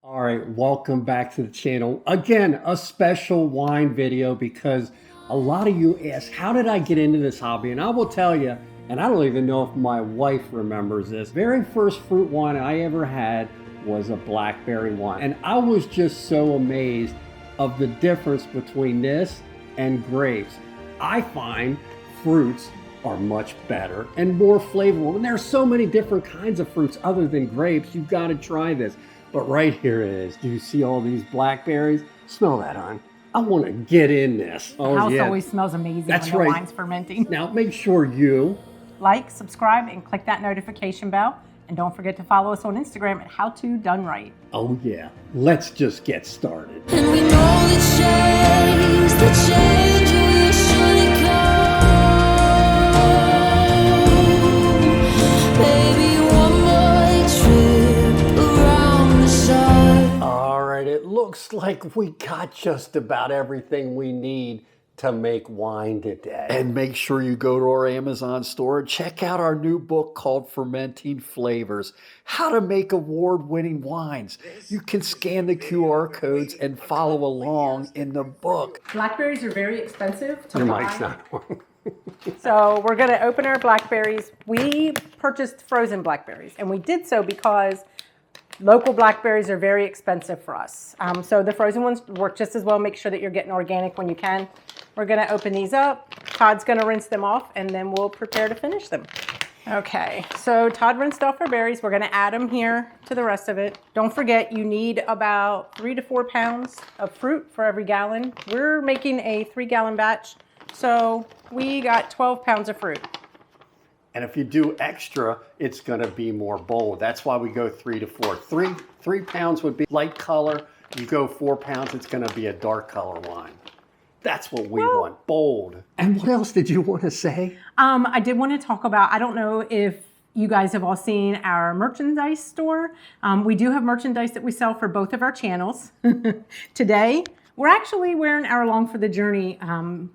All right, welcome back to the channel. Again, a special wine video because a lot of you ask, how did I get into this hobby? And I will tell you, and I don't even know if my wife remembers this, very first fruit wine I ever had was a blackberry wine. And I was just so amazed of the difference between this and grapes. I find fruits are much better and more flavorful. And there's so many different kinds of fruits other than grapes. You've got to try this. But right here it is. Do you see all these blackberries? Smell that, hon. I want to get in this. The house always smells amazing when the wine's fermenting. Now make sure you like, subscribe, and click that notification bell. And don't forget to follow us on Instagram at HowToDoneRight. Oh yeah, let's just get started. And we know the change will surely come. Baby, one more trip around the sun. All right, it looks like we got just about everything we need to make wine today. And make sure you go to our Amazon store and check out our new book called Fermenting Flavors, How to Make Award-Winning Wines. You can scan the QR codes and follow along in the book. Blackberries are very expensive to Your buy. mic's not on. So we're going to open our blackberries. We purchased frozen blackberries, and we did so because local blackberries are very expensive for us. So the frozen ones work just as well. Make sure that you're getting organic when you can. We're going to open these up. Todd's going to rinse them off, and then we'll prepare to finish them. Okay, so Todd rinsed off our berries. We're going to add them here to the rest of it. Don't forget, you need about 3 to 4 pounds of fruit for every gallon. We're making a 3-gallon batch, so we got 12 pounds of fruit. And if you do extra, it's gonna be more bold. That's why we go 3 to 4. Three pounds would be light color. You go 4 pounds, it's gonna be a dark color wine. That's what we want, bold. And what else did you want to say? I did want to talk about, I don't know if you guys have all seen our merchandise store. We do have merchandise that we sell for both of our channels. Today, we're actually wearing our Along for the Journey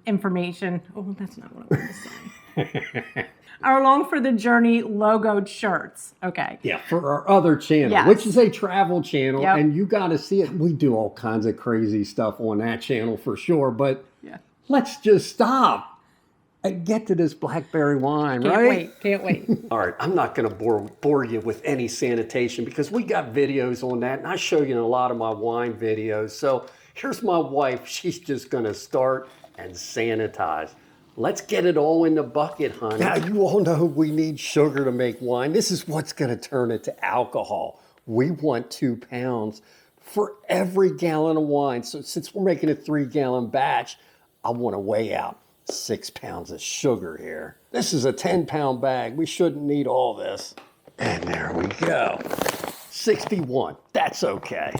information. Oh, that's not what I wanted to say. Our Along for the Journey logoed shirts. Okay. Yeah, for our other channel, Yes. which is a travel channel, Yep. and you got to see it. We do all kinds of crazy stuff on that channel for sure, but let's just stop and get to this blackberry wine, right? Can't wait. All right, I'm not going to bore you with any sanitation because we got videos on that, and I show you in a lot of my wine videos. So here's my wife. She's just going to start and sanitize. Let's get it all in the bucket, honey. Now, you all know we need sugar to make wine. This is what's going to turn it to alcohol. We want 2 pounds for every gallon of wine. So since we're making a 3-gallon batch, I want to weigh out 6 pounds of sugar here. This is a 10-pound bag. We shouldn't need all this. And there we go. 61. That's okay.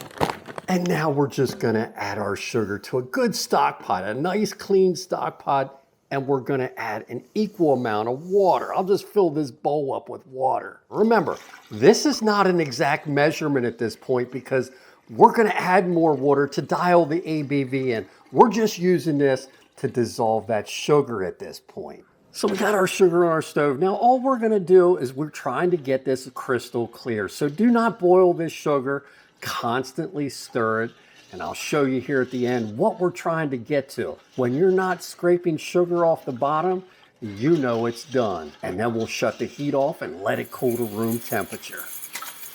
And now we're just going to add our sugar to a good stock pot, a nice clean stock pot. And we're going to add an equal amount of water. I'll just fill this bowl up with water. Remember, this is not an exact measurement at this point because we're going to add more water to dial the ABV in. We're just using this to dissolve that sugar at this point. So we got our sugar on our stove. Now all we're going to do is we're trying to get this crystal clear. So do not boil this sugar, constantly stir it. And I'll show you here at the end what we're trying to get to. When you're not scraping sugar off the bottom, you know it's done. And then we'll shut the heat off and let it cool to room temperature.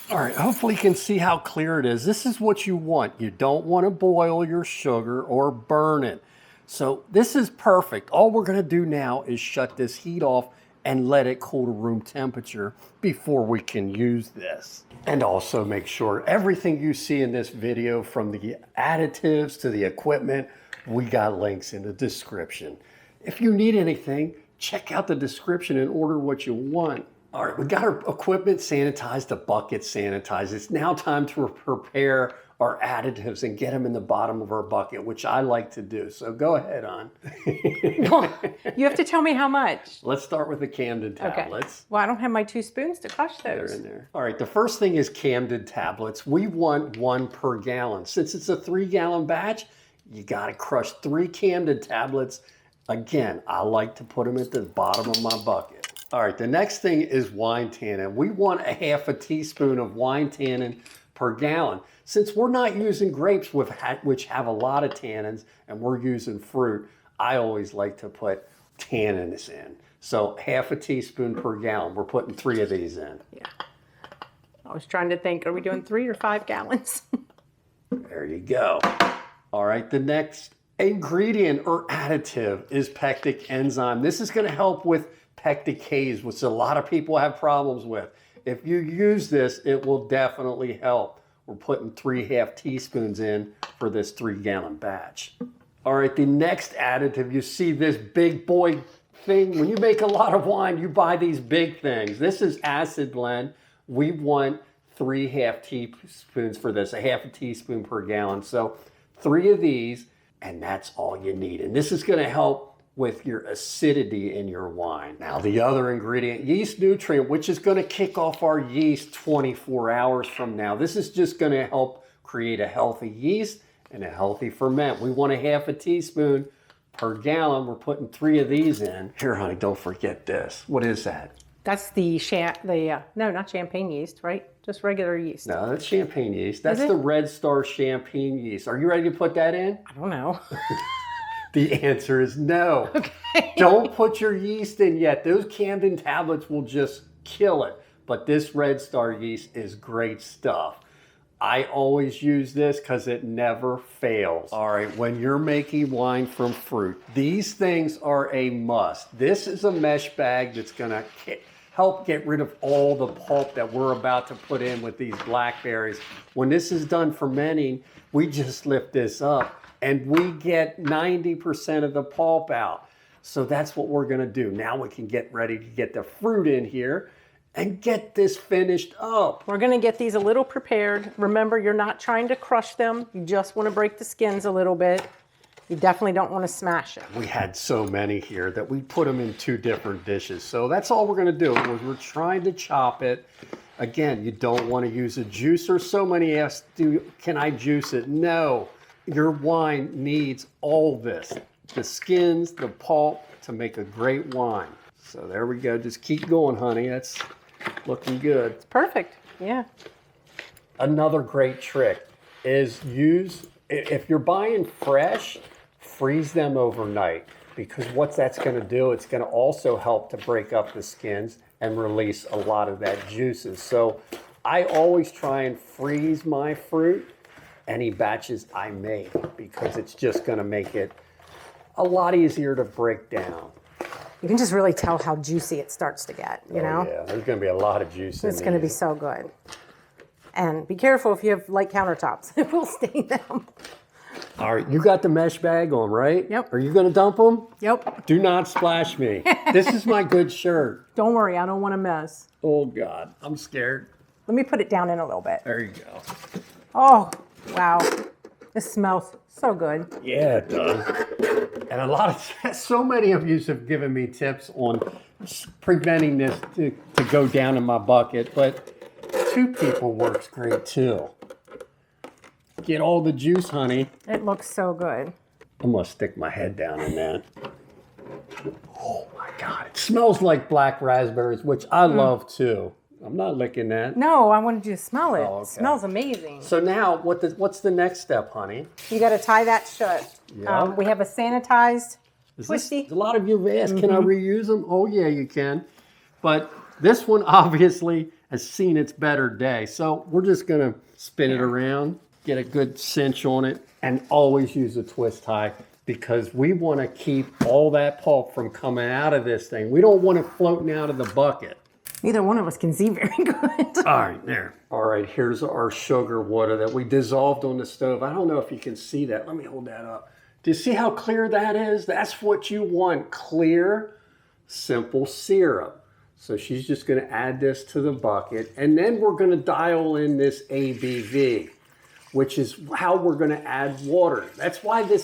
All right, hopefully you can see how clear it is. This is what you want. You don't want to boil your sugar or burn it. So this is perfect. All we're going to do now is shut this heat off and let it cool to room temperature before we can use this. And also make sure everything you see in this video, from the additives to the equipment, we got links in the description. If you need anything, check out the description and order what you want. All right, we got our equipment sanitized, the bucket sanitized. It's now time to prepare our additives and get them in the bottom of our bucket, which I like to do. So go ahead on. You have to tell me how much. Let's start with the CAMPDEN tablets. Okay. Well, I don't have my 2 spoons to crush those. They're in there. All right, the first thing is CAMPDEN tablets. We want 1 per gallon. Since it's a 3-gallon batch, you gotta crush 3 CAMPDEN tablets. Again, I like to put them at the bottom of my bucket. All right, the next thing is wine tannin. We want a 1/2 teaspoon of wine tannin per per gallon. Since we're not using grapes which have a lot of tannins and we're using fruit, I always like to put tannins in. So half a teaspoon per gallon. We're putting 3 of these in. Yeah. I was trying to think, are we doing 3 or 5 gallons? There you go. All right, the next ingredient or additive is pectic enzyme. This is going to help with pectic haze, which a lot of people have problems with. If you use this, it will definitely help. We're putting 3/2 teaspoons in for this 3-gallon batch. All right, the next additive, you see this big boy thing. When you make a lot of wine, you buy these big things. This is acid blend. We want 3/2 teaspoons for this, 1/2 teaspoon per gallon. So 3 of these, and that's all you need. And this is going to help with your acidity in your wine. Now the other ingredient, yeast nutrient, which is going to kick off our yeast 24 hours from now. This is just going to help create a healthy yeast and a healthy ferment. We want 1/2 teaspoon per gallon. We're putting 3 of these in. Here, honey, don't forget this. What is that? That's the no, not champagne yeast, right? Just regular yeast. No, that's champagne yeast. That's the Red Star champagne yeast. Are you ready to put that in? I don't know. The answer is no. Okay. Don't put your yeast in yet. Those CAMPDEN tablets will just kill it. But this Red Star yeast is great stuff. I always use this because it never fails. All right, when you're making wine from fruit, these things are a must. This is a mesh bag that's gonna help get rid of all the pulp that we're about to put in with these blackberries. When this is done fermenting, we just lift this up and we get 90% of the pulp out. So that's what we're gonna do. Now we can get ready to get the fruit in here and get this finished up. We're gonna get these a little prepared. Remember, you're not trying to crush them. You just wanna break the skins a little bit. You definitely don't wanna smash it. We had so many here that we put them in 2 different dishes. So that's all we're gonna do. We're trying to chop it. Again, you don't wanna use a juicer. So many ask, can I juice it? No. Your wine needs all this, the skins, the pulp, to make a great wine. So there we go. Just keep going, honey. That's looking good. It's perfect, yeah. Another great trick is if you're buying fresh, freeze them overnight, because what that's going to do, it's going to also help to break up the skins and release a lot of that juices. So I always try and freeze my fruit, any batches I make, because it's just going to make it a lot easier to break down. You can just really tell how juicy it starts to get, you know? Yeah, there's going to be a lot of juice in It's going to be so good. And be careful if you have light countertops. It will stain them. All right, you got the mesh bag on, right? Yep. Are you going to dump them? Yep. Do not splash me. This is my good shirt. Don't worry, I don't want to mess. Oh, God, I'm scared. Let me put it down in a little bit. There you go. Oh, wow. This smells so good. Yeah, it does. And so many of you have given me tips on preventing this to go down in my bucket, but 2 people works great too. Get all the juice, honey. It looks so good. I'm gonna stick my head down in that. Oh my God, it smells like black raspberries, which I love too. I'm not licking that. No, I wanted you to smell it. Oh, okay. It smells amazing. So now, what's the next step, honey? You got to tie that shut. Yeah. We have a sanitized twisty. A lot of you have asked, can I reuse them? Oh yeah, you can. But this one obviously has seen its better day. So we're just gonna spin it around, get a good cinch on it, and always use a twist tie, because we want to keep all that pulp from coming out of this thing. We don't want it floating out of the bucket. Neither one of us can see very good. All right, there. All right, here's our sugar water that we dissolved on the stove. I don't know if you can see that. Let me hold that up. Do you see how clear that is? That's what you want, clear, simple syrup. So she's just gonna add this to the bucket, and then we're gonna dial in this ABV, which is how we're gonna add water. That's why the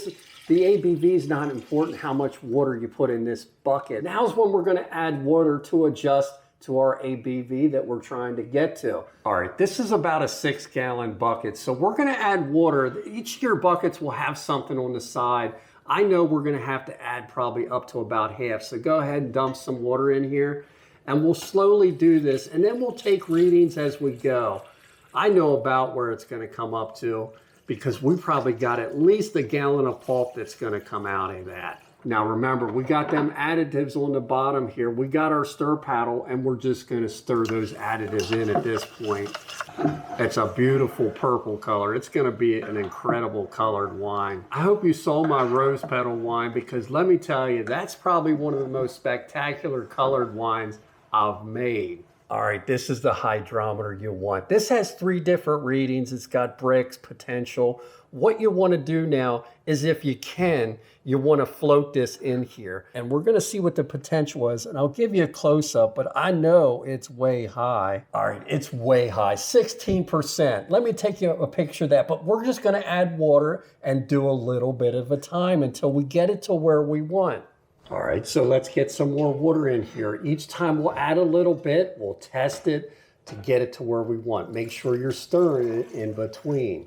ABV is not important, how much water you put in this bucket. Now's when we're gonna add water to adjust to our ABV that we're trying to get to. All right, this is about a 6-gallon bucket. So we're gonna add water. Each of your buckets will have something on the side. I know we're gonna have to add probably up to about half. So go ahead and dump some water in here, and we'll slowly do this, and then we'll take readings as we go. I know about where it's going to come up to because we probably got at least a gallon of pulp that's going to come out of that. Now remember, we got them additives on the bottom here. We got our stir paddle and we're just going to stir those additives in at this point. It's a beautiful purple color. It's going to be an incredible colored wine. I hope you saw my rose petal wine because let me tell you, that's probably one of the most spectacular colored wines I've made. All right, this is the hydrometer you want. This has 3 different readings. It's got Brix, potential. What you want to do now is, if you can, you want to float this in here. And we're going to see what the potential is. And I'll give you a close-up, but I know it's way high. All right, it's way high, 16%. Let me take you a picture of that. But we're just going to add water and do a little bit of a time until we get it to where we want. All right, so let's get some more water in here. Each time we'll add a little bit, we'll test it to get it to where we want. Make sure you're stirring it in between.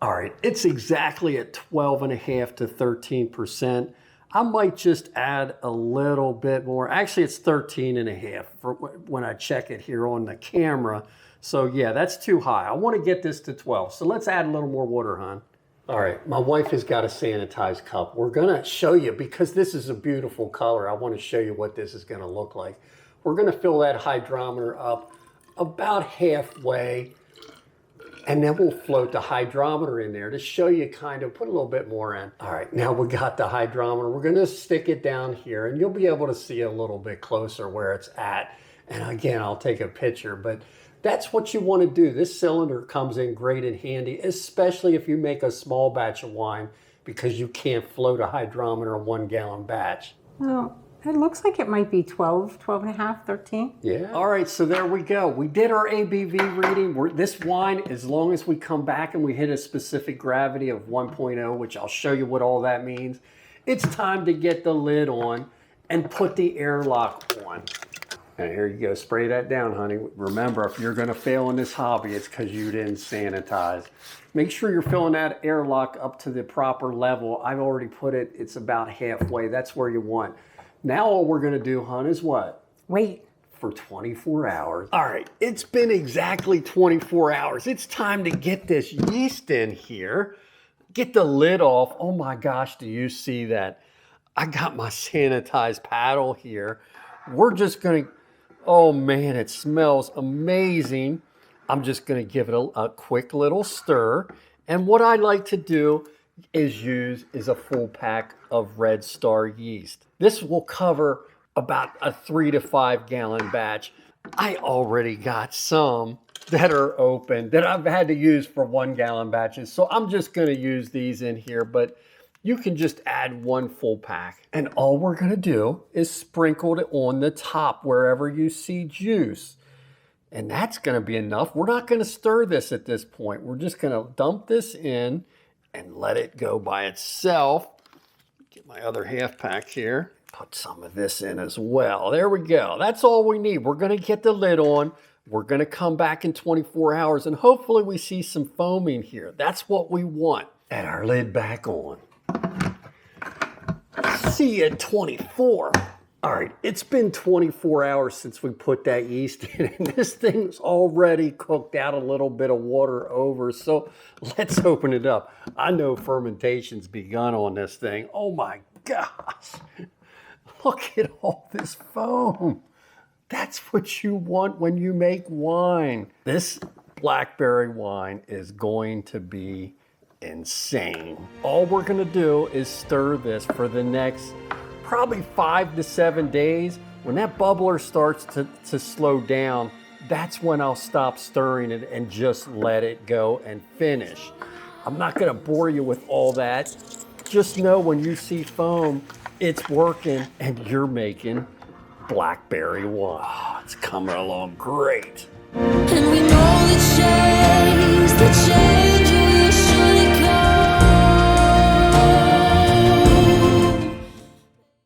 All right, it's exactly at 12.5 to 13%. I might just add a little bit more. Actually, it's 13.5 for when I check it here on the camera. So yeah, that's too high. I want to get this to 12. So let's add a little more water, hon. All right, my wife has got a sanitized cup. We're gonna show you, because this is a beautiful color, I wanna show you what this is gonna look like. We're gonna fill that hydrometer up about halfway, and then we'll float the hydrometer in there to show you kind of, put a little bit more in. All right, now we got the hydrometer. We're gonna stick it down here, and you'll be able to see a little bit closer where it's at. And again, I'll take a picture, but that's what you want to do. This cylinder comes in great and handy, especially if you make a small batch of wine, because you can't float a hydrometer in 1 gallon batch. Well, it looks like it might be 12, 12.5, 13. Yeah. All right, so there we go. We did our ABV reading. This wine, as long as we come back and we hit a specific gravity of 1.0, which I'll show you what all that means, it's time to get the lid on and put the airlock on. And here you go, spray that down, honey. Remember, if you're gonna fail in this hobby, it's because you didn't sanitize. Make sure you're filling that airlock up to the proper level. I've already put it, it's about halfway. That's where you want. Now all we're gonna do, hon, is what? Wait. For 24 hours. All right, it's been exactly 24 hours. It's time to get this yeast in here. Get the lid off. Oh my gosh, do you see that? I got my sanitized paddle here. We're just gonna, oh man, it smells amazing. I'm just gonna give it a quick little stir. And what I like to do is use a full pack of Red Star yeast. This will cover about a 3 to 5 gallon batch. I already got some that are open that I've had to use for 1 gallon batches. So I'm just gonna use these in here, but you can just add 1 full pack. And all we're gonna do is sprinkle it on the top wherever you see juice. And that's gonna be enough. We're not gonna stir this at this point. We're just gonna dump this in and let it go by itself. Get my other half pack here. Put some of this in as well. There we go. That's all we need. We're gonna get the lid on. We're gonna come back in 24 hours and hopefully we see some foaming here. That's what we want. And our lid back on. See you at 24. All right, it's been 24 hours since we put that yeast in, and this thing's already cooked out a little bit of water over, so let's open it up. I know fermentation's begun on this thing. Oh my gosh, look at all this foam. That's what you want when you make wine. This blackberry wine is going to be insane. All we're gonna do is stir this for the next probably 5 to 7 days. When that bubbler starts to slow down, that's when I'll stop stirring it and just let it go and finish. I'm not gonna bore you with all that. Just know when you see foam, it's working and you're making blackberry wine. Oh, it's coming along great.